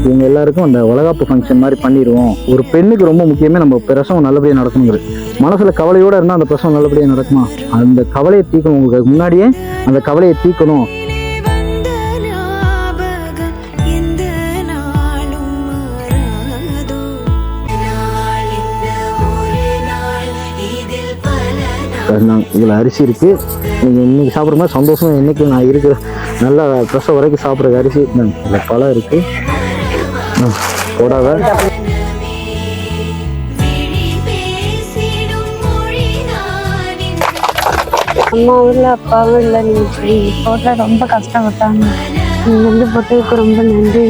இவங்க எல்லாருக்கும் அந்த வளகாப்பு ஃபங்க்ஷன் மாதிரி பண்ணிடுவோம். ஒரு பெண்ணுக்கு ரொம்ப முக்கியமே நம்ம பிரசவம் நல்லபடியாக நடக்கணுங்கிறது. மனசில் கவலையோடு இருந்தால் அந்த பிரசவம் நல்லபடியாக நடக்குமா? அந்த கவலையை தீர்க்கணும். உங்களுக்கு முன்னாடியே அந்த கவலையை தீர்க்கணும். இதில் அரிசி இருக்குது. நீங்கள் இன்றைக்கி சாப்பிட்ற மாதிரி சந்தோஷமாக இன்றைக்கி நான் இருக்கிற நல்லா பிரசவம் வரைக்கும் சாப்பிட்ற அரிசி இதில் பழம் இருக்குது. போடாத அம்மாவும் இல்லை அப்பாவும் இல்லை. நீங்கள் இப்படி போட்டால் ரொம்ப கஷ்டப்பட்டாங்க. நீங்கள் வந்து போட்டதுக்கு ரொம்ப நன்றி.